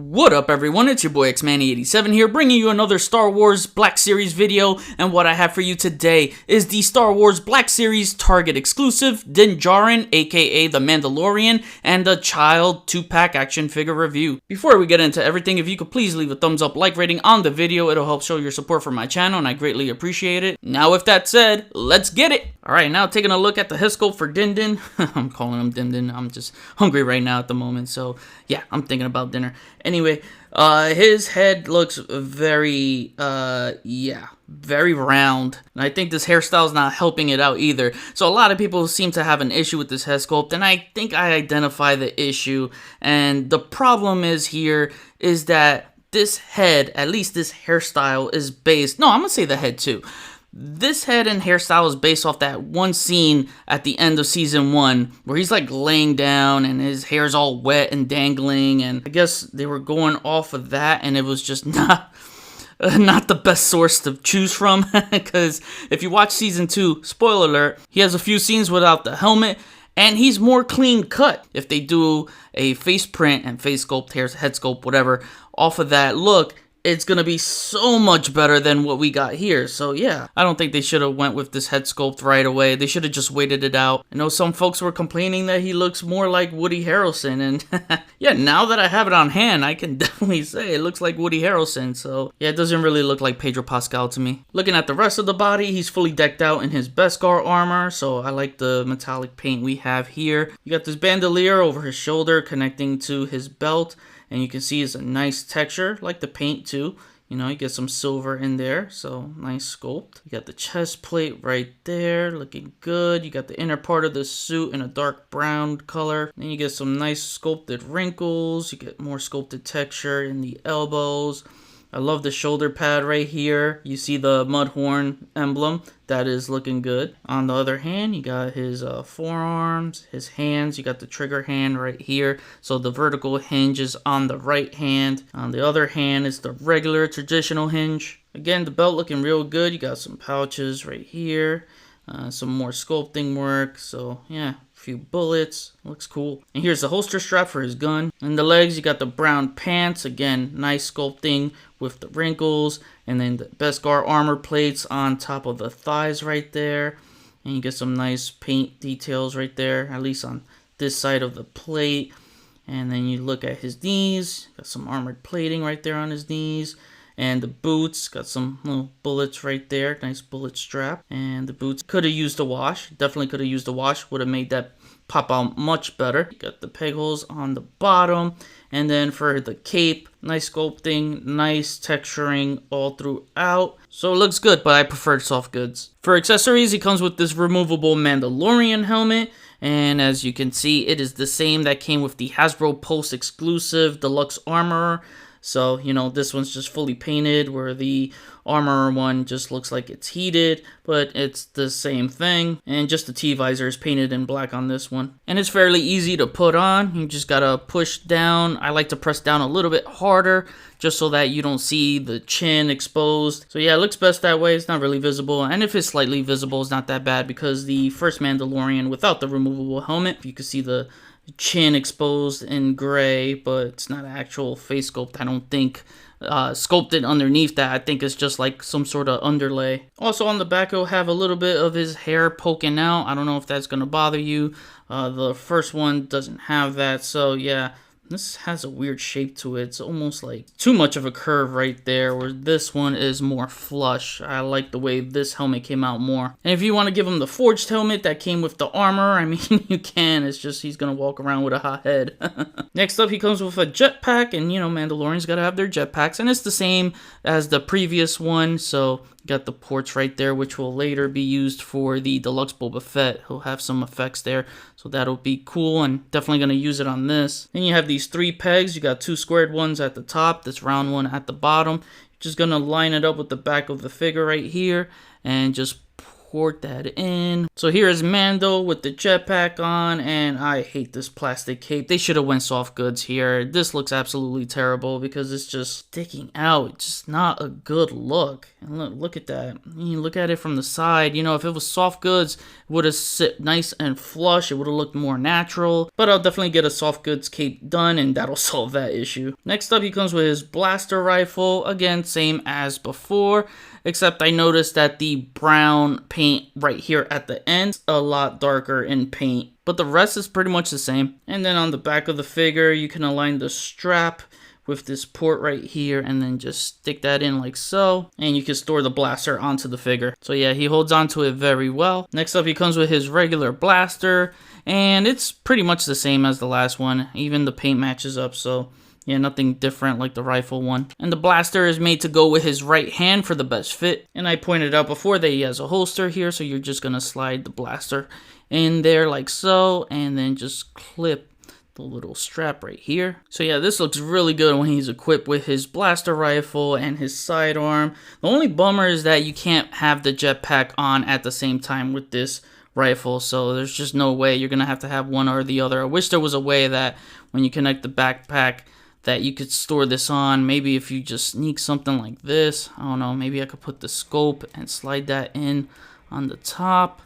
What up everyone, it's your boy X-Manny87 here, bringing you another Star Wars Black Series video, and what I have for you today is the Star Wars Black Series Target exclusive Djarin, aka the Mandalorian, and the Child 2-pack action figure review. Before we get into everything, if you could please leave a thumbs up like rating on the video, it'll help show your support for my channel and I greatly appreciate it. Now with that said, let's get it! Alright, now taking a look at the head sculpt for Din Din. I'm calling him Din Din, I'm just hungry right now at the moment, so yeah, I'm thinking about dinner. Anyway, his head looks very, very round. And I think this hairstyle is not helping it out either. So a lot of people seem to have an issue with this head sculpt, and I think I identify the issue. And the problem is that this head, at least this hairstyle, is based... No, I'm going to say the head too. This head and hairstyle is based off that one scene at the end of season 1 where he's like laying down and his hair's all wet and dangling, and I guess they were going off of that, and it was just not the best source to choose from, because if you watch season 2, spoiler alert, he has a few scenes without the helmet and he's more clean cut. If they do a face print and face sculpt, head sculpt, whatever, off of that look, it's gonna be so much better than what we got here. So yeah, I don't think they should have went with this head sculpt right away. They should have just waited it out. I know some folks were complaining that he looks more like Woody Harrelson, and yeah, now that I have it on hand, I can definitely say it looks like Woody Harrelson. So yeah, it doesn't really look like Pedro Pascal to me. Looking at the rest of the body, he's fully decked out in his Beskar armor, so I like the metallic paint we have here. You got this bandolier over his shoulder connecting to his belt, and you can see it's a nice texture, like the paint too. You know, you get some silver in there, so nice sculpt. You got the chest plate right there, looking good. You got the inner part of the suit in a dark brown color. Then you get some nice sculpted wrinkles. You get more sculpted texture in the elbows. I love the shoulder pad right here. You see the Mudhorn emblem. That is looking good. On the other hand, you got his forearms, his hands. You got the trigger hand right here. So the vertical hinge is on the right hand. On the other hand is the regular traditional hinge. Again, the belt looking real good. You got some pouches right here. Some more sculpting work. So yeah, a few bullets. Looks cool. And here's the holster strap for his gun. And the legs, you got the brown pants. Again, nice sculpting with the wrinkles. And then the Beskar armor plates on top of the thighs right there. And you get some nice paint details right there, at least on this side of the plate. And then you look at his knees. Got some armored plating right there on his knees. And the boots, got some little bullets right there. Nice bullet strap. And the boots could have used a wash. Definitely could have used a wash. Would have made that pop out much better. Got the peg holes on the bottom. And then for the cape, nice sculpting, nice texturing all throughout. So it looks good, but I prefer soft goods. For accessories, he comes with this removable Mandalorian helmet. And as you can see, it is the same that came with the Hasbro Pulse exclusive deluxe armor. So, you know, this one's just fully painted, where the armor one just looks like it's heated, but it's the same thing. And just the T-visor is painted in black on this one. And it's fairly easy to put on. You just gotta push down. I like to press down a little bit harder, just so that you don't see the chin exposed. So yeah, it looks best that way. It's not really visible. And if it's slightly visible, it's not that bad, because the first Mandalorian without the removable helmet, you can see the chin exposed in gray, but it's not an actual face sculpt, I don't think. Sculpted underneath that, I think it's just like some sort of underlay. Also on the back, it'll have a little bit of his hair poking out. I don't know if that's gonna bother you. The first one doesn't have that, so yeah. This has a weird shape to it. It's almost like too much of a curve right there, where this one is more flush. I like the way this helmet came out more. And if you want to give him the forged helmet that came with the armor, I mean, you can. It's just he's going to walk around with a hot head. Next up, he comes with a jetpack. And, you know, Mandalorians got to have their jetpacks. And it's the same as the previous one. So, got the ports right there, which will later be used for the Deluxe Boba Fett. He'll have some effects there. So that'll be cool, and definitely going to use it on this. Then you have these 3 pegs. You got 2 squared ones at the top, this round one at the bottom. You're just going to line it up with the back of the figure right here, and just port that in. So here is Mando with the jetpack on, and I hate this plastic cape. They should have went soft goods here. This looks absolutely terrible because it's just sticking out. It's just not a good look. And look at that. You look at it from the side. You know, if it was soft goods, it would have sit nice and flush. It would have looked more natural. But I'll definitely get a soft goods cape done, and that'll solve that issue. Next up, he comes with his blaster rifle. Again, same as before, except I noticed that the brown paint right here at the end is a lot darker in paint, but the rest is pretty much the same. And then on the back of the figure, you can align the strap with this port right here and then just stick that in like so, and you can store the blaster onto the figure. So yeah, he holds onto it very well. Next up, he comes with his regular blaster, and it's pretty much the same as the last one. Even the paint matches up, so yeah, nothing different like the rifle one. And the blaster is made to go with his right hand for the best fit. And I pointed out before that he has a holster here, so you're just gonna slide the blaster in there like so, and then just clip the little strap right here. So yeah, this looks really good when he's equipped with his blaster rifle and his sidearm. The only bummer is that you can't have the jetpack on at the same time with this rifle, so there's just no way. You're gonna have to have one or the other. I wish there was a way that when you connect the backpack that you could store this on. Maybe if you just sneak something like this, I don't know, maybe I could put the scope and slide that in on the top.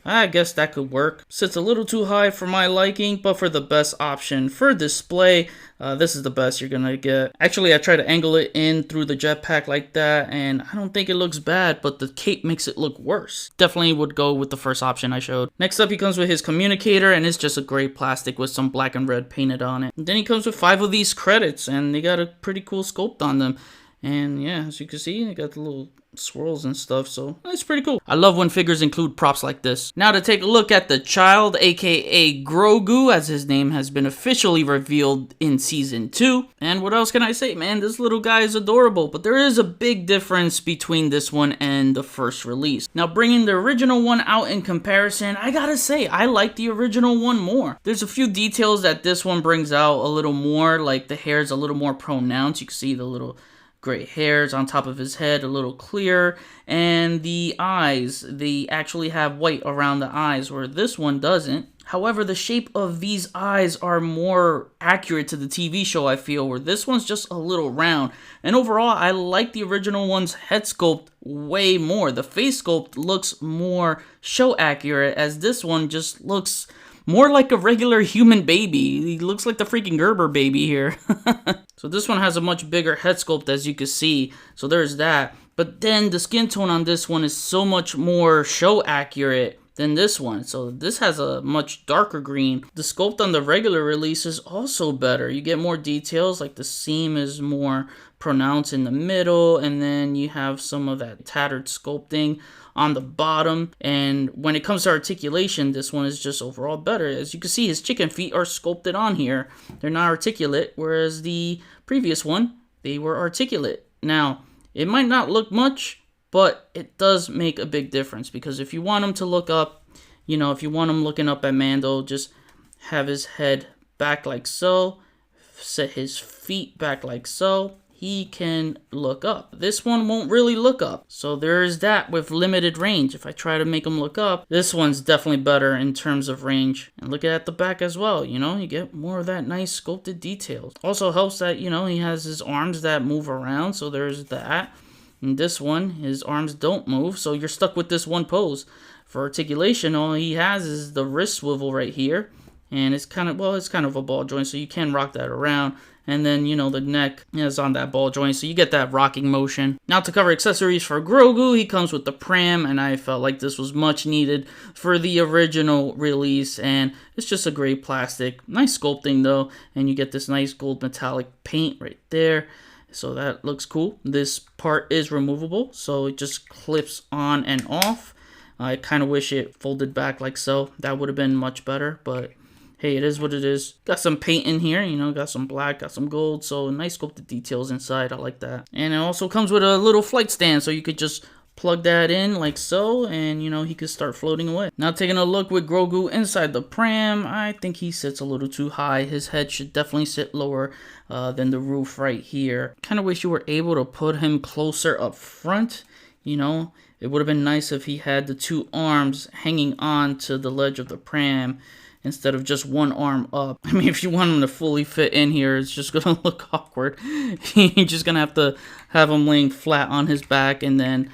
I guess that could work. Sits a little too high for my liking, but for the best option for display, this is the best you're gonna get. Actually, I tried to angle it in through the jetpack like that, and I don't think it looks bad, but the cape makes it look worse. Definitely would go with the first option I showed. Next up, he comes with his communicator, and it's just a gray plastic with some black and red painted on it. And then he comes with 5 of these credits, and they got a pretty cool sculpt on them. And yeah, as you can see, they got the little swirls and stuff, so it's pretty cool. I love when figures include props like this. Now to take a look at the child, aka Grogu, as his name has been officially revealed in season 2. And what else can I say, man? This little guy is adorable, but there is a big difference between this one and the first release. Now bringing the original one out in comparison, I gotta say, I like the original one more. There's a few details that this one brings out a little more, like the hair is a little more pronounced. You can see the little gray hairs on top of his head, a little clearer, and the eyes, they actually have white around the eyes, where this one doesn't. However, the shape of these eyes are more accurate to the TV show, I feel, where this one's just a little round. And overall, I like the original one's head sculpt way more. The face sculpt looks more show accurate, as this one just looks more like a regular human baby. He looks like the freaking Gerber baby here. So this one has a much bigger head sculpt, as you can see. So there's that. But then the skin tone on this one is so much more show accurate than this one. So this has a much darker green. The sculpt on the regular release is also better. You get more details, like the seam is more pronounced in the middle, and then you have some of that tattered sculpting on the bottom. And when it comes to articulation, this one is just overall better. As you can see, his chicken feet are sculpted on here. They're not articulate, whereas the previous one, they were articulate. Now, it might not look much, but it does make a big difference, because if you want him to look up, you know, if you want him looking up at Mando, just have his head back like so, set his feet back like so, he can look up. This one won't really look up, so there's that with limited range. If I try to make him look up, this one's definitely better in terms of range. And look at the back as well, you know, you get more of that nice sculpted details. Also helps that, you know, he has his arms that move around, so there's that. And this one, his arms don't move, so you're stuck with this one pose. For articulation, all he has is the wrist swivel right here, and it's kind of, well, it's kind of a ball joint, so you can rock that around. And then, you know, the neck is on that ball joint, so you get that rocking motion. Now to cover accessories for Grogu, he comes with the Pram, and I felt like this was much needed for the original release, and it's just a great plastic. Nice sculpting though, and you get this nice gold metallic paint right there. So that looks cool. This part is removable, so it just clips on and off. I kind of wish it folded back like so. That would have been much better, but hey, it is what it is. Got some paint in here, you know, got some black, got some gold, so nice sculpted details inside. I like that. And it also comes with a little flight stand, so you could just plug that in like so, and you know, he could start floating away. Now taking a look with Grogu inside the Pram, I think he sits a little too high. His head should definitely sit lower than the roof right here. Kind of wish you were able to put him closer up front, you know, It would have been nice if he had the 2 arms hanging on to the ledge of the pram instead of just 1 arm up. I mean, if you want him to fully fit in here, it's just gonna look awkward. You're just gonna have him laying flat on his back and then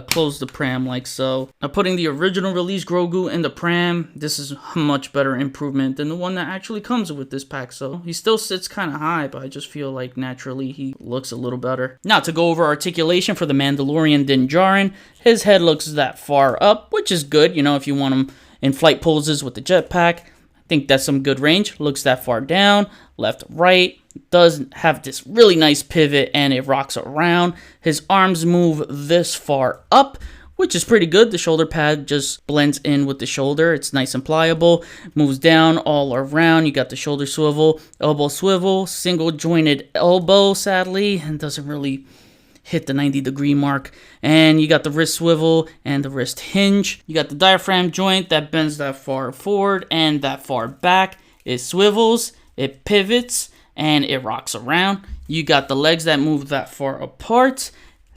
close the pram like so. Now, putting the original release Grogu in the pram, this is a much better improvement than the one that actually comes with this pack. So he still sits kind of high, but I just feel like naturally he looks a little better. Now, to go over articulation for the Mandalorian Din Djarin, his head looks that far up, which is good, you know, if you want him in flight poses with the jetpack. I think that's some good range. Looks that far down, left, right. Does have this really nice pivot and it rocks around. His arms move this far up, which is pretty good. The shoulder pad just blends in with the shoulder. It's nice and pliable. Moves down all around. You got the shoulder swivel, elbow swivel, single jointed elbow, sadly, and doesn't really hit the 90-degree mark. And you got the wrist swivel and the wrist hinge. You got the diaphragm joint that bends that far forward and that far back. It swivels, it pivots, and it rocks around. You got the legs that move that far apart.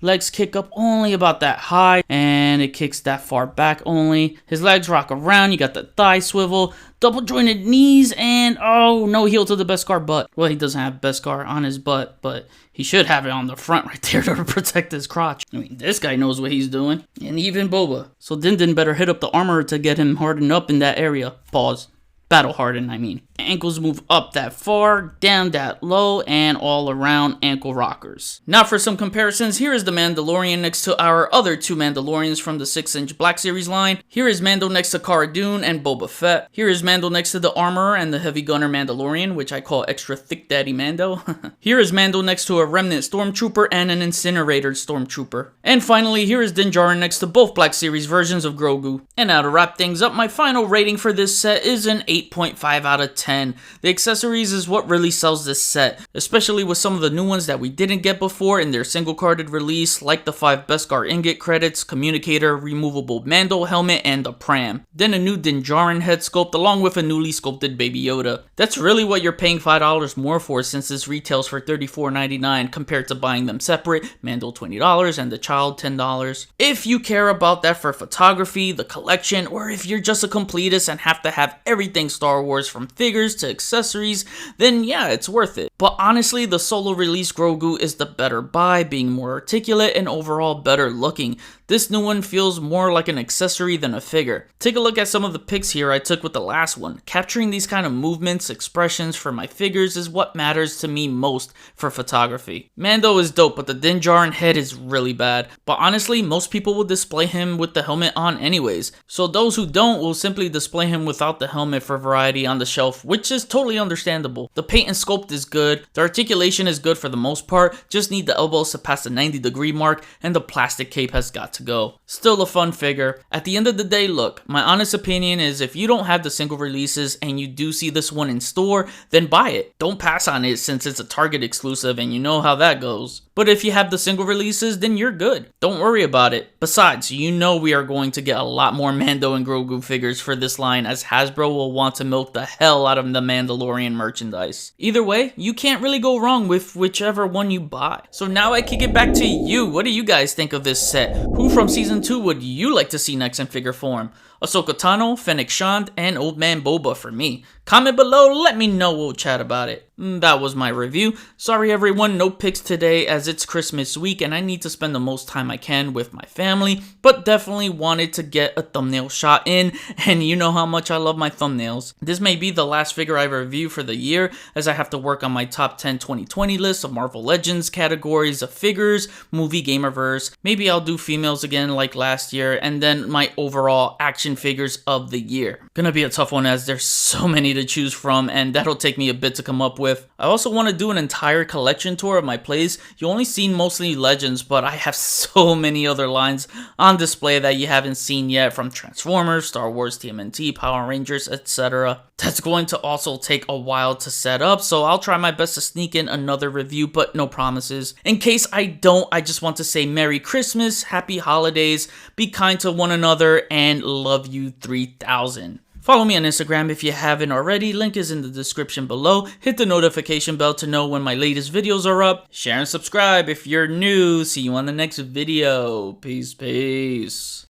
Legs kick up only about that high, and it kicks that far back only. His legs rock around. You got the thigh swivel, double jointed knees, and oh, no heel to the Beskar butt. Well, he doesn't have Beskar on his butt, but he should have it on the front right there to protect his crotch. I mean, this guy knows what he's doing, and even Boba. So Din better hit up the armor to get him hardened up in that area. Pause. Battle hardened, I mean. Ankles move up that far, down that low, and all around ankle rockers. Now for some comparisons, here is the Mandalorian next to our other 2 Mandalorians from the 6-inch Black Series line. Here is Mando next to Cara Dune and Boba Fett. Here is Mando next to the Armorer and the Heavy Gunner Mandalorian, which I call Extra Thick Daddy Mando. Here is Mando next to a Remnant Stormtrooper and an Incinerator Stormtrooper. And finally, here is Din Djarin next to both Black Series versions of Grogu. And now to wrap things up, my final rating for this set is an 8.5 out of 10. The accessories is what really sells this set, especially with some of the new ones that we didn't get before in their single carded release, like the 5 Beskar ingot credits, Communicator, removable Mando helmet, and the Pram. Then a new Din Djarin head sculpt along with a newly sculpted Baby Yoda. That's really what you're paying $5 more for, since this retails for $34.99 compared to buying them separate, Mando $20 and the child $10. If you care about that for photography, the collection, or if you're just a completist and have to have everything Star Wars from figures to accessories, then yeah, it's worth it. But honestly, the solo release Grogu is the better buy, being more articulate and overall better looking. This new one feels more like an accessory than a figure. Take a look at some of the pics here I took with the last one. Capturing these kind of movements, expressions for my figures is what matters to me most for photography. Mando is dope, but the Din Djarin head is really bad. But honestly, most people will display him with the helmet on anyways. So those who don't will simply display him without the helmet for variety on the shelf, which is totally understandable. The paint and sculpt is good. The articulation is good for the most part. Just need the elbows to pass the 90-degree mark, and the plastic cape has got to go. Still a fun figure. At the end of the day, look, my honest opinion is if you don't have the single releases and you do see this one in store, then buy it. Don't pass on it since it's a Target exclusive and you know how that goes. But if you have the single releases, then you're good. Don't worry about it. Besides, you know we are going to get a lot more Mando and Grogu figures for this line, as Hasbro will want to milk the hell out of the Mandalorian merchandise. Either way, you can't really go wrong with whichever one you buy. So now I kick it back to you. What do you guys think of this set? Who from Season 2 would you like to see next in figure form? Ahsoka Tano, Fennec Shand, and Old Man Boba for me. Comment below, let me know, we'll chat about it. That was my review. Sorry everyone, no pics today as it's Christmas week and I need to spend the most time I can with my family, but definitely wanted to get a thumbnail shot in, and you know how much I love my thumbnails. This may be the last figure I review for the year, as I have to work on my top 10 2020 list of Marvel Legends categories of figures, movie gamerverse. Maybe I'll do females again like last year, and then my overall action figures of the year. Gonna be a tough one as there's so many to choose from, and that'll take me a bit to come up with. I also want to do an entire collection tour of my plays. You only seen mostly Legends, but I have so many other lines on display that you haven't seen yet, from Transformers, Star Wars, TMNT, Power Rangers, etc. That's going to also take a while to set up, so I'll try my best to sneak in another review, but no promises. In case I don't, I just want to say Merry Christmas, Happy Holidays, be kind to one another, and love you 3000. Follow me on Instagram if you haven't already, link is in the description below. Hit the notification bell to know when my latest videos are up. Share and subscribe if you're new. See you on the next video. Peace, peace.